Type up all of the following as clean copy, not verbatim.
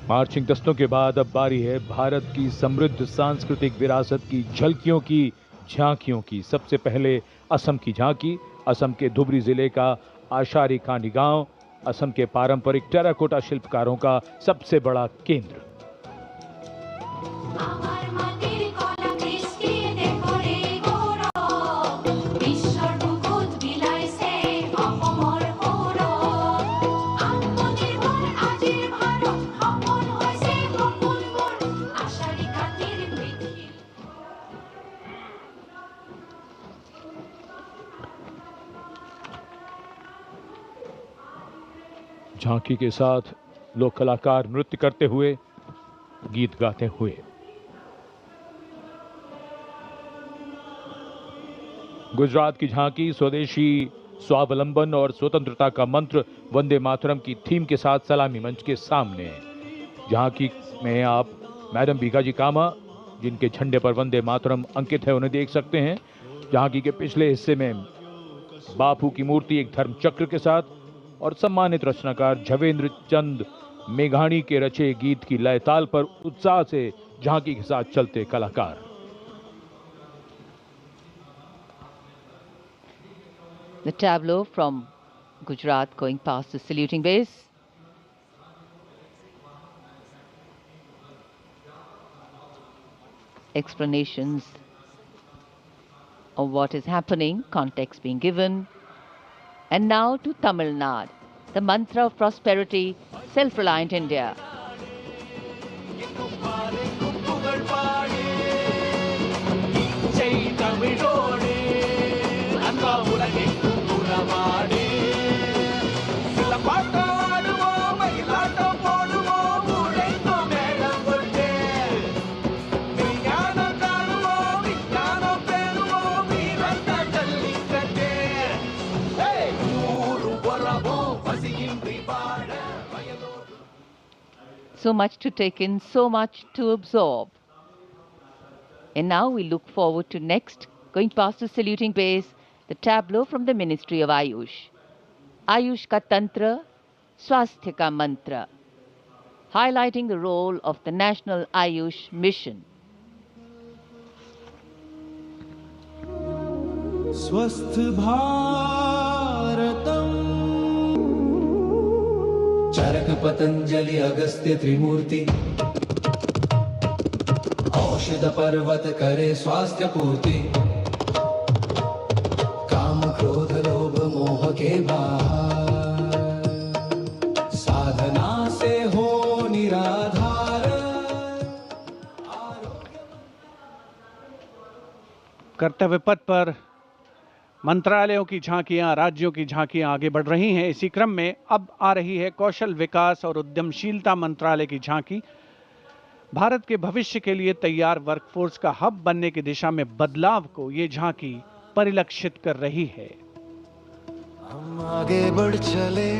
Marching दस्तों के बाद अब बारी है भारत की समृद्ध सांस्कृतिक विरासत की झलकियों की, झांकियों की। सबसे पहले असम की झांकी, असम के धुबरी जिले का आशारी खानी गांव, असम के पारंपरिक टेराकोटा शिल्पकारों का सबसे बड़ा केंद्र। झांकी के साथ लोक कलाकार नृत्य करते हुए, गीत गाते हुए। गुजरात की झांकी स्वदेशी, स्वावलंबन और स्वतंत्रता का मंत्र वंदे मातरम की थीम के साथ सलामी मंच के सामने। झांकी में आप मैडम भीखाजी कामा, जिनके झंडे पर वंदे मातरम अंकित है, उन्हें देख सकते हैं। झांकी के पिछले हिस्से में बापू की मूर्ति एक धर्म चक्र के साथ और सम्मानित रचनाकार झवेंद्र चंद मेघाणी के रचे गीत की लय ताल पर उत्साह से झांकी के साथ चलते कलाकार। The tableau from Gujarat going past the saluting base. Explanations of what is happening, context being given. And now to Tamil Nadu, the mantra of prosperity, self-reliant India. So much to take in, so much to absorb. And now we look forward to next, going past the saluting base, the tableau from the Ministry of Ayush. Ayush ka Tantra, Swasthya ka Mantra, highlighting the role of the National Ayush Mission. स्वस्थ भारतम चरक पतंजलि अगस्त्य त्रिमूर्ति औषध पर्वत करे स्वास्थ्य पूर्ति काम क्रोध लोभ मोह के बाहर साधना से हो निराधार। कर्तव्य पथ पर मंत्रालयों की झांकियां, राज्यों की झांकियां आगे बढ़ रही हैं। इसी क्रम में अब आ रही है कौशल विकास और उद्यमशीलता मंत्रालय की झांकी। भारत के भविष्य के लिए तैयार वर्कफोर्स का हब बनने की दिशा में बदलाव को ये झांकी परिलक्षित कर रही है। हम आगे बढ़ चले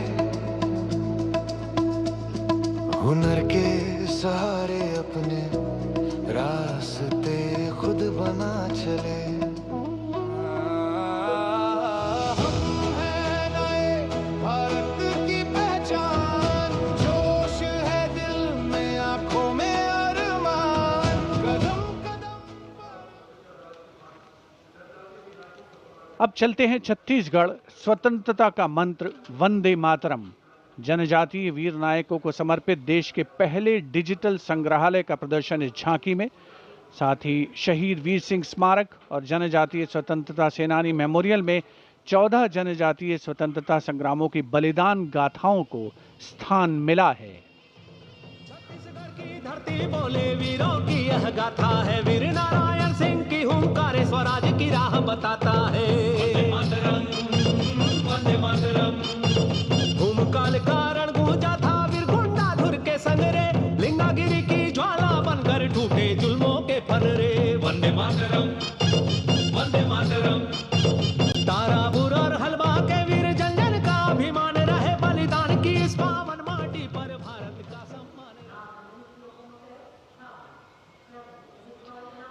हुनर के सहारे अपने रास्ते खुद बना चले। अब चलते हैं छत्तीसगढ़। स्वतंत्रता का मंत्र वंदे मातरम, जनजातीय वीर नायकों को समर्पित देश के पहले डिजिटल संग्रहालय का प्रदर्शन इस झांकी में। साथ ही शहीद वीर सिंह स्मारक और जनजातीय स्वतंत्रता सेनानी मेमोरियल में 14 जनजातीय स्वतंत्रता संग्रामों की बलिदान गाथाओं को स्थान मिला है। छत्तीसगढ़ की धरती बोले वीरों की यह गाथा है, वीर नारायण सिंह की हुंकार स्वराज की राह बताता है। वंदे मातरम भूमकाल कारण गूंजा था वीर गुंडाधुर के संग रे, लिंगागिरी की ज्वाला बनकर टूटे जुल्मों के फनरे। वंदे मातरम, वंदे मातरम। तारापुर और हलवा के वीर जंजन का अभिमान रहे, बलिदान की इस पावन माटी पर भारत का सम्मान।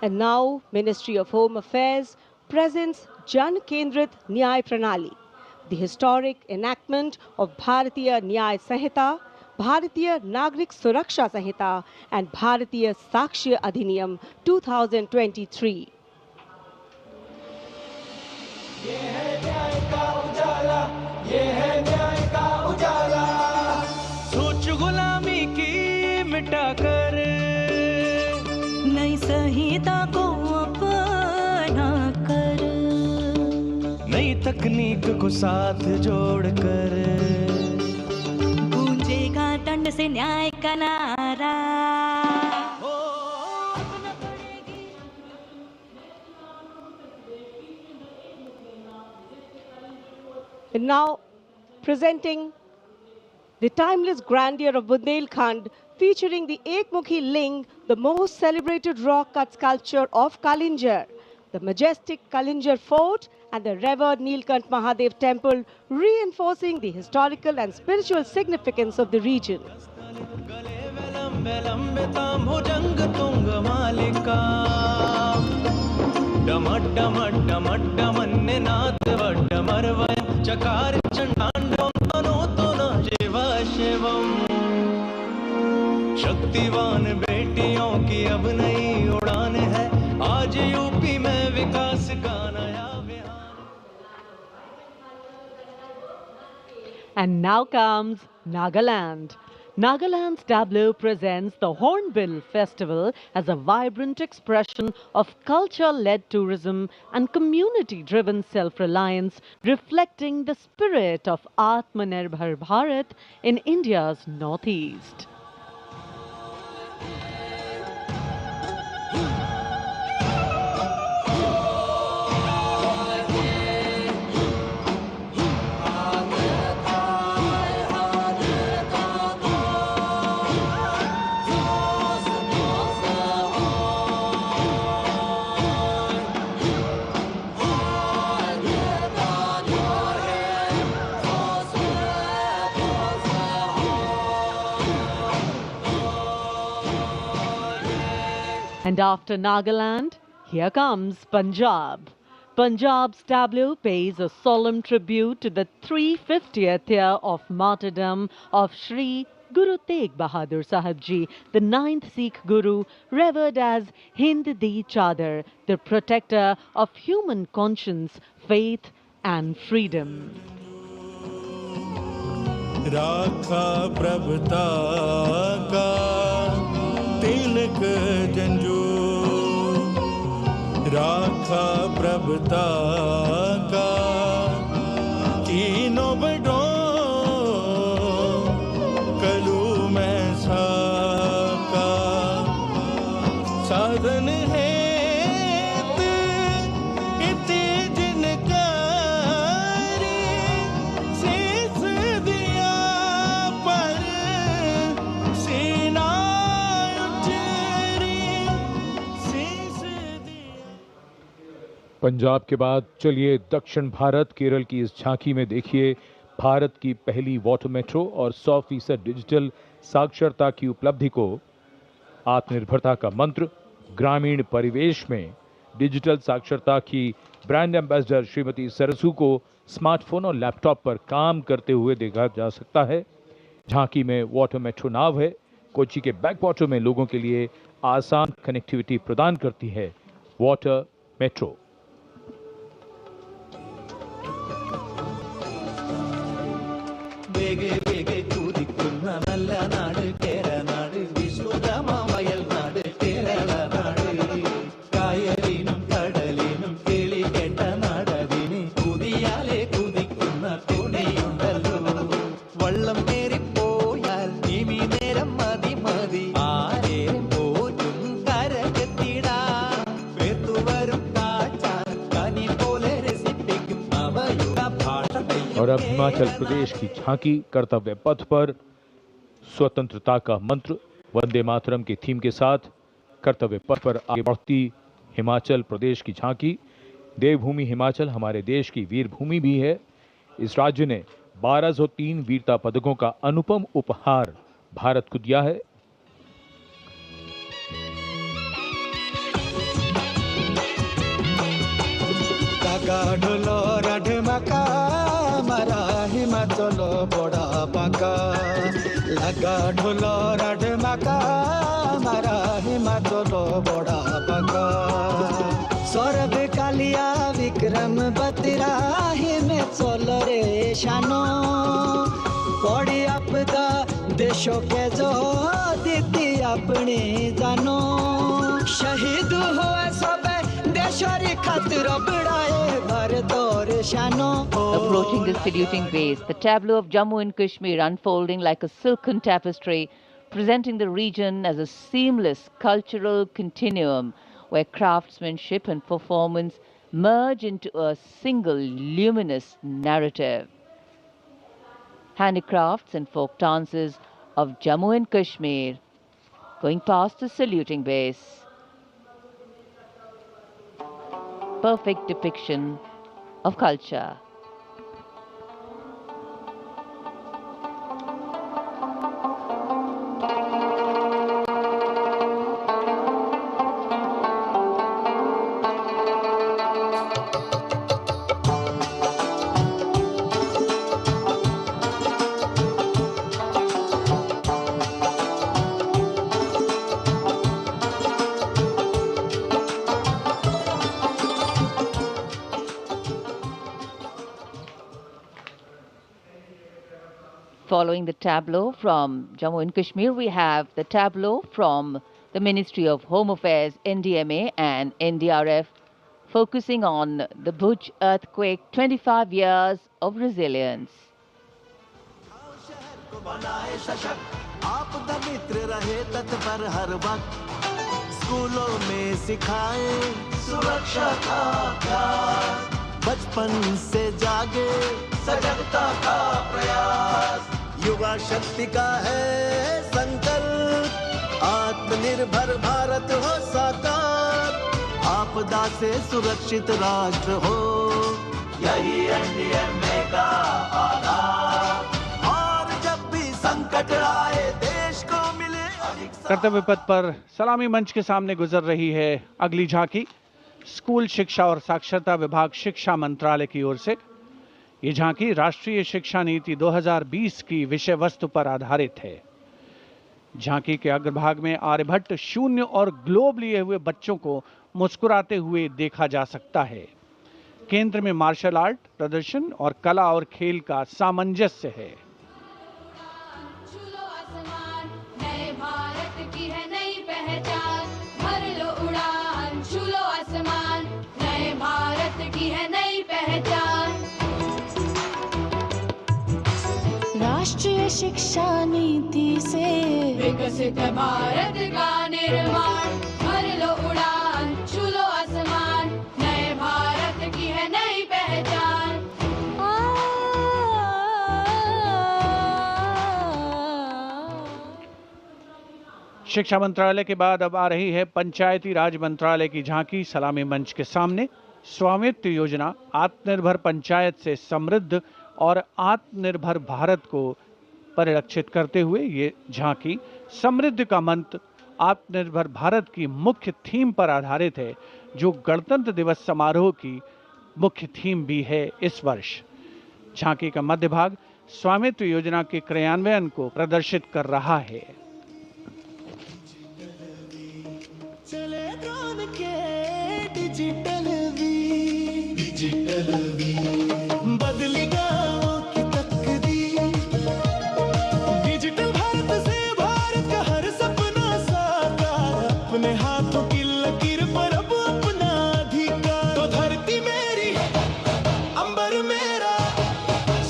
And now, Ministry of Home Affairs presents Jan Kendrit Nyay Pranali, the historic enactment of Bharatiya Nyay Sanhita, Bharatiya Nagrik Suraksha Sanhita and Bharatiya Sakshya Adhiniyam 2023. सोच गुलामी की मिटा कर नई संहिता को अपना कर, नई तकनीक को साथ जोड़कर गूंजेगा दंड से न्याय का नारा। And now presenting the timeless grandeur of Bundelkhand, featuring the Ekmukhi Ling, the most celebrated rock cut sculpture of Kalinjar, the majestic Kalinjar Fort and the revered Nilkant Mahadev Temple, reinforcing the historical and spiritual significance of the region. चकार चंडांडवं तनोतु न शिव शिवम। शक्तिवान बेटियों की अब नई उड़ान है, आज UP में विकास का नया Vihaan. And now comes Nagaland. Nagaland's tableau presents the Hornbill Festival as a vibrant expression of culture-led tourism and community-driven self-reliance, reflecting the spirit of Atmanirbhar Bharat in India's northeast. And after Nagaland, here comes Punjab. Punjab's tableau pays a solemn tribute to the 350th year of martyrdom of Sri Guru Tegh Bahadur Sahib Ji, the 9th Sikh Guru, revered as Hind Di Chadar, the protector of human conscience, faith and freedom. राखा प्रभुता का तिलक जंजू, राखा प्रभुता का कीनो बडो कलू में साका साधन है इति जिनका शीस दिया पर सीना उचरी शीस दिया। पंजाब के बाद चलिए दक्षिण भारत केरल की इस झांकी में देखिए भारत की पहली वाटर मेट्रो और 100% डिजिटल साक्षरता की उपलब्धि को। आत्मनिर्भरता का मंत्र, ग्रामीण परिवेश में डिजिटल साक्षरता की ब्रांड एम्बेसडर श्रीमती सरसू को स्मार्टफोन और लैपटॉप पर काम करते हुए देखा जा सकता है। झांकी में वाटर मेट्रो नाव है, कोच्चि के बैकवाटर में लोगों के लिए आसान कनेक्टिविटी प्रदान करती है वाटर मेट्रो। വേഗേ വേഗേ കുതിക്കുന്ന നല്ല നാട് കേരനാട്, വിശ്വകർമ്മ വയൽ നാട് കേരള നാട്, കായലിനും കടലിനും കിളി കേട്ട നാടതിന് കുതിയാലെ കുതിക്കുന്ന തുണിയുണ്ടല്ലോ, വള്ളം കേറിപ്പോയാൽ ഇനി നേരം മതി മതി ആരെ പോറ്റും കരകെത്തിടാം, വേത്തുവരും കാച്ചാൻ കനി പോലെ രസിപ്പിക്കും അവയുടെ ഭാഷ। और अब हिमाचल प्रदेश की झांकी कर्तव्य पथ पर स्वतंत्रता का मंत्र वंदे मातरम के थीम के साथ कर्तव्य पथ पर आगे बढ़ती हिमाचल प्रदेश की झांकी। देवभूमि हिमाचल हमारे देश की वीर भूमि भी है। इस राज्य ने 1203 वीरता पदकों का अनुपम उपहार भारत को दिया है। ढोलो राढे माका मारा हिमाचल बड़ा पाका कागा ढोल राढ माका मारा हिमाचल बड़ा पाका सौरभ कालिया विक्रम बत्रा हिमे चल रे शानो पड़ी आपदा देशों के जो दीदी अपनी जानो शहीद हुए सब देशरी खातिर बढ़ाए भारत और शानो Approaching the saluting base, the tableau of Jammu and Kashmir unfolding like a silken tapestry, presenting the region as a seamless cultural continuum where craftsmanship and performance merge into a single luminous narrative. Handicrafts and folk dances of Jammu and Kashmir going past the saluting base. Perfect depiction of culture. Following the tableau from Jammu and Kashmir, we have the tableau from the Ministry of Home Affairs, NDMA and NDRF, focusing on the Bhuj earthquake, 25 years of resilience. आपदा मित्र रहे तत्पर हर वक्त स्कूलों में सिखाए सुरक्षा का अभ्यास बचपन से जागे सजगता का प्रयास युवा शक्ति का है संकल्प आत्मनिर्भर भारत हो साकार आपदा से सुरक्षित राष्ट्र हो यही एनडीएमए का आधार और जब भी संकट आए देश को मिले कर्तव्य पथ पर सलामी मंच के सामने गुजर रही है अगली झांकी। स्कूल शिक्षा और साक्षरता विभाग शिक्षा मंत्रालय की ओर से ये झांकी राष्ट्रीय शिक्षा नीति 2020 की विषय वस्तु पर आधारित है। झांकी के अग्रभाग में आर्यभट्ट शून्य और ग्लोब लिए हुए बच्चों को मुस्कुराते हुए देखा जा सकता है। केंद्र में मार्शल आर्ट प्रदर्शन और कला और खेल का सामंजस्य है। राष्ट्रीय शिक्षा नीति से विकसित भारत का निर्माण भर लो उड़ान छू लो आसमान नए भारत की है नई पहचान शिक्षा मंत्रालय के बाद अब आ रही है पंचायती राज मंत्रालय की झांकी सलामी मंच के सामने। स्वामित्व योजना आत्मनिर्भर पंचायत से समृद्ध और आत्मनिर्भर भारत को परिलक्षित करते हुए ये झांकी समृद्धि का मंत्र आत्मनिर्भर भारत की मुख्य थीम पर आधारित है, जो गणतंत्र दिवस समारोह की मुख्य थीम भी है इस वर्ष। झांकी का मध्य भाग स्वामित्व योजना के क्रियान्वयन को प्रदर्शित कर रहा है। चले ड्रोन के डिजिटल वी बदली गाँव की तकदीर डिजिटल भारत से भारत का हर सपना साकार अपने हाथों की लकीर पर अब अपना अधिकार तो धरती मेरी अंबर मेरा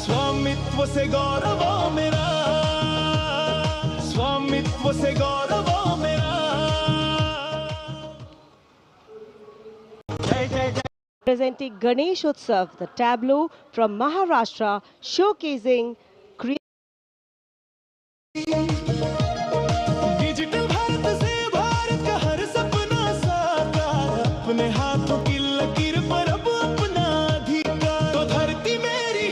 स्वामित्व से गौरव मेरा स्वामित्व से गौरव मेरा जय जय जय Presenting Ganesh Utsav, the tableau from Maharashtra showcasing digital Bharat से भारत का हर सपना साकार अपने हाथों की लकीर पर अब अपना अधिकार तो धरती मेरी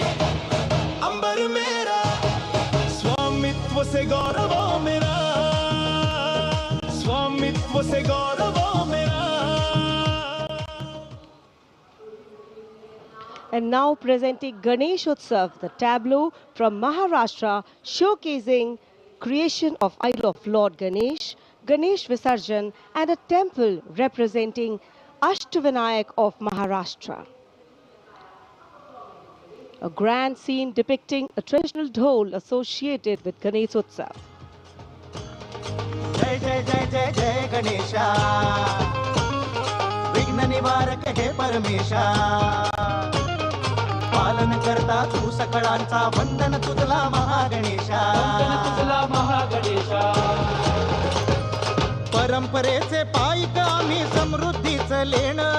अंबर मेरा स्वामित्व से गौरव मेरा स्वामित्व से गौरव मेरा And now presenting Ganesh Utsav, the tableau from Maharashtra showcasing creation of idol of Lord Ganesh, Ganesh Visarjan, and a temple representing Ashtavinayak of Maharashtra. A grand scene depicting a traditional dhol associated with Ganesh Utsav. जय जय जय जय जय गणेशा विघ्न निवारक हे परमेशा पालन करता तू सकळांचा वंदन तुझला महागणेशा परंपरेचे पायिक आम्ही समृद्धीचं लेणं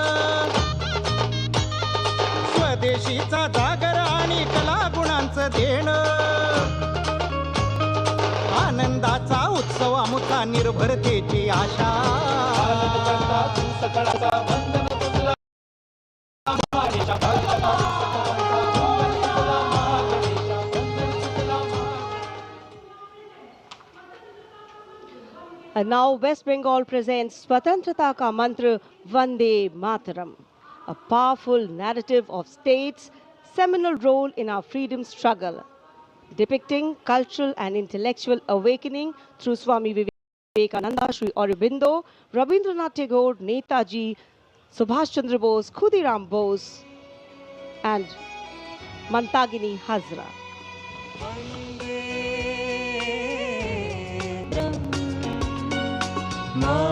स्वदेशीचा जागर आणि कला गुणांचं देणं आनंदाचा उत्सव आमुचा निर्भरतेची आशा And now West Bengal presents Swatantrata Ka Mantra Vande Mataram, a powerful narrative of state's seminal role in our freedom struggle, depicting cultural and intellectual awakening through Swami Vivekananda, Sri Aurobindo, Rabindranath Tagore, Netaji, Subhash Chandra Bose, Khudiram Bose, and Mantagini Hazra. मातरम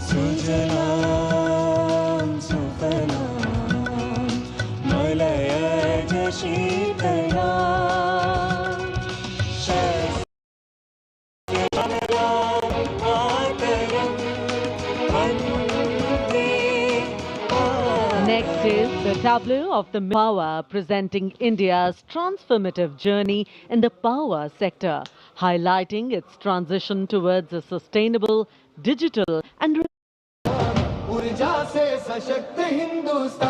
सुजलां सुफलां मलयज शीतलां शस्यश्यामलां मातरम वन्दे Next is the tableau of the power presenting India's transformative journey in the power sector, highlighting its transition towards a sustainable, digital and ऊर्जा से सशक्त Hindustan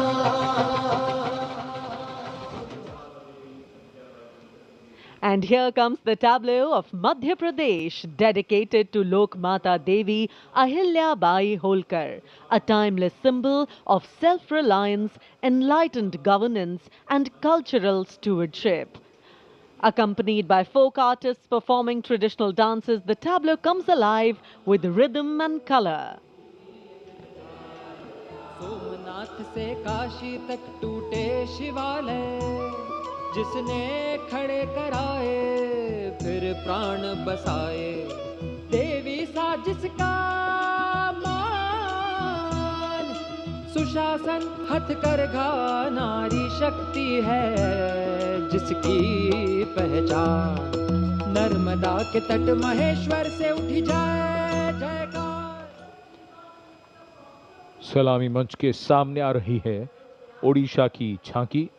And here comes the tableau of Madhya Pradesh, dedicated to Lok Mata Devi Ahilya Bai Holkar, a timeless symbol of self-reliance, enlightened governance and cultural stewardship. Accompanied by folk artists performing traditional dances, the tableau comes alive with rhythm and color. Somnath से काशी तक टूटे शिवालय जिसने खड़े कराए फिर प्राण बसाए देवी सा जिसका मान सुशासन हथकरघा नारी शक्ति है जिसकी पहचान नर्मदा के तट महेश्वर से उठी जाए जयकार सलामी मंच के सामने आ रही है ओडिशा की झांकी।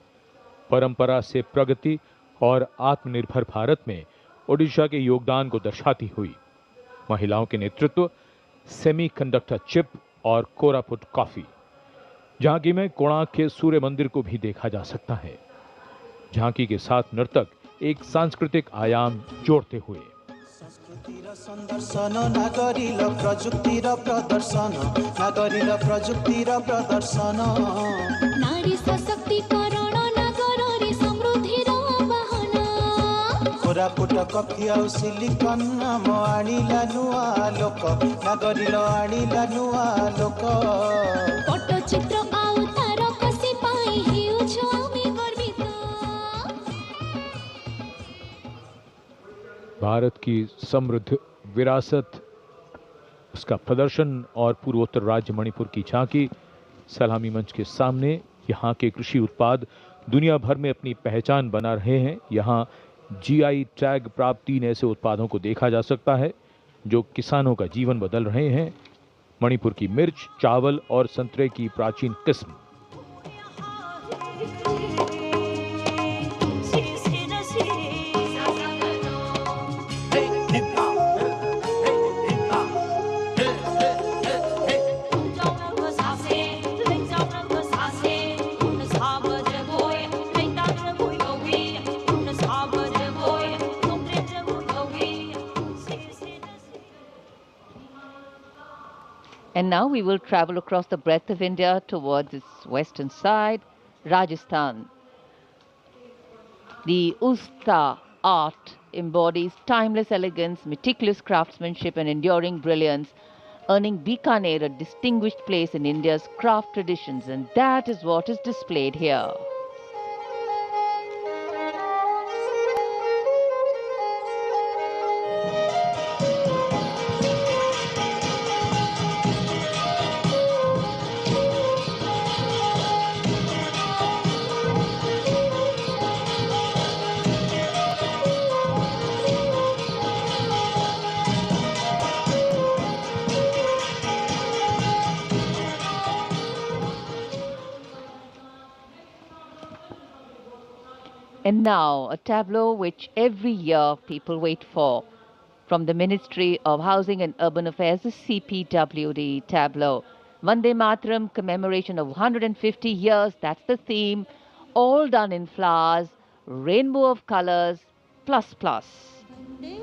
परंपरा से प्रगति और आत्मनिर्भर भारत में ओडिशा के योगदान को दर्शाती हुई महिलाओं के नेतृत्व, सेमीकंडक्टर चिप और कोरापुट कॉफी। झांकी में कोणार्क के सूर्य मंदिर को भी देखा जा सकता है। झांकी के साथ नर्तक एक सांस्कृतिक आयाम जोड़ते हुए संदर्शन नागरिल प्रजुक्तिर प्रदर्शन नागरिल प्रजुक्तिर प्रदर्शन नारी सशक्तिकरण नागररी समृद्धिर वाहन कोरापुट कफी आउ सिलिकन नाम आनिला नुआ लोक नागरिल आनिला नुआ लोक पट्टचित्र आउ तारकसी पाई हेउछु आमी गर्वित भारत की समृद्ध विरासत, उसका प्रदर्शन और पूर्वोत्तर राज्य मणिपुर की झांकी। सलामी मंच के सामने यहाँ के कृषि उत्पाद दुनिया भर में अपनी पहचान बना रहे हैं। यहाँ जीआई टैग प्राप्त 3 ऐसे उत्पादों को देखा जा सकता है जो किसानों का जीवन बदल रहे हैं। मणिपुर की मिर्च, चावल और संतरे की प्राचीन किस्म। And now we will travel across the breadth of India towards its western side Rajasthan. The Usta art embodies timeless elegance, meticulous craftsmanship and enduring brilliance, earning Bikaner a distinguished place in India's craft traditions, and that is what is displayed here. And now, a tableau which every year people wait for. From the Ministry of Housing and Urban Affairs, the CPWD tableau. Vande Mataram commemoration of 150 years, that's the theme. All done in flowers, rainbow of colors, plus plus. Vande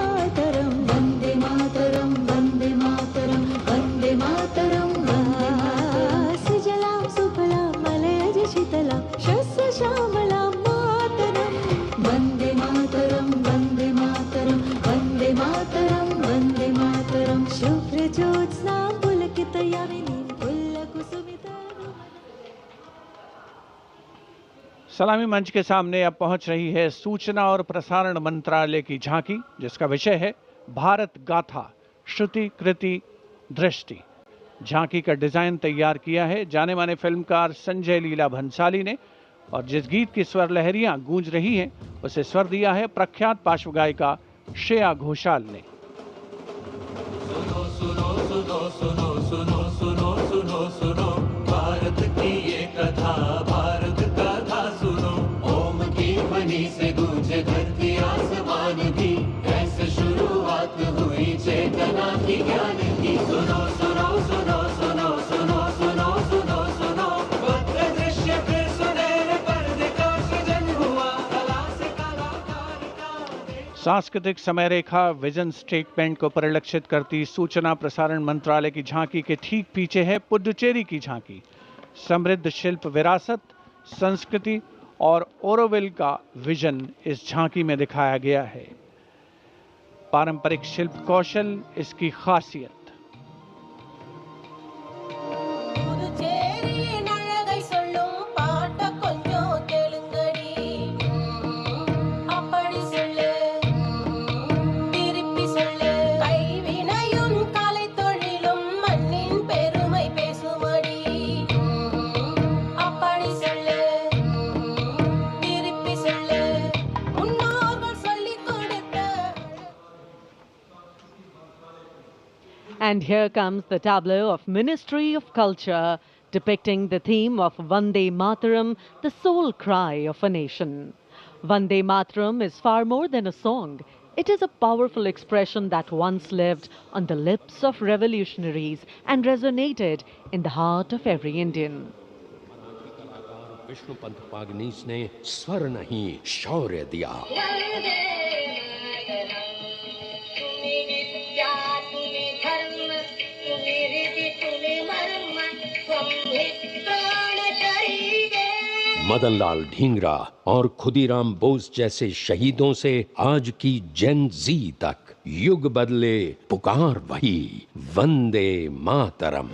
Mataram, Vande Mataram, Vande Mataram. Shyamalā Mataram, Vande Mataram, Vande Mataram, Vande Mataram, Vande Mataram. Shubhra Jyotsna Pulakita Yamini Pulla Kusumita. सलामी मंच के सामने अब पहुंच रही है सूचना और प्रसारण मंत्रालय की झांकी, जिसका विषय है भारत गाथा श्रुति कृति दृष्टि। झांकी का डिजाइन तैयार किया है जाने माने फिल्मकार संजय लीला भंसाली ने, और जिस गीत की स्वर लहरियां गूंज रही हैं उसे स्वर दिया है प्रख्यात पार्श्व गायिका श्रेया घोषाल ने। सुनो सुनो सुनो सुनो सुनो सुनो सुनो सुनो भारत की ये कथा, भारत कथा सुनो। ओम की ध्वनि से गूंजे धरती आसमान भी, ऐसे शुरुआत हुई चेतना की ज्ञान की। सुनो सुनो सुनो सुनो सुनो सुनो सुनो सुनो भद्र दृश्य फिर सुनहरे पर्दे का सृजन हुआ, कला से कलाकार का। सांस्कृतिक समय रेखा विजन स्टेटमेंट को परिलक्षित करती सूचना प्रसारण मंत्रालय की झांकी के ठीक पीछे है पुडुचेरी की झांकी। समृद्ध शिल्प विरासत, संस्कृति और ओरोविल का विजन इस झांकी में दिखाया गया है। पारंपरिक शिल्प कौशल इसकी खासियत। And here comes the tableau of Ministry of Culture, depicting the theme of Vande Mataram, the soul cry of a nation. Vande Mataram is far more than a song. It is a powerful expression that once lived on the lips of revolutionaries and resonated in the heart of every Indian. Vishnupant Pagnis ने स्वर नहीं शौर्य दिया। मदनलाल ढींगरा और खुदीराम बोस जैसे शहीदों से आज की जेन जी तक युग बदले, पुकार वही वंदे मातरम।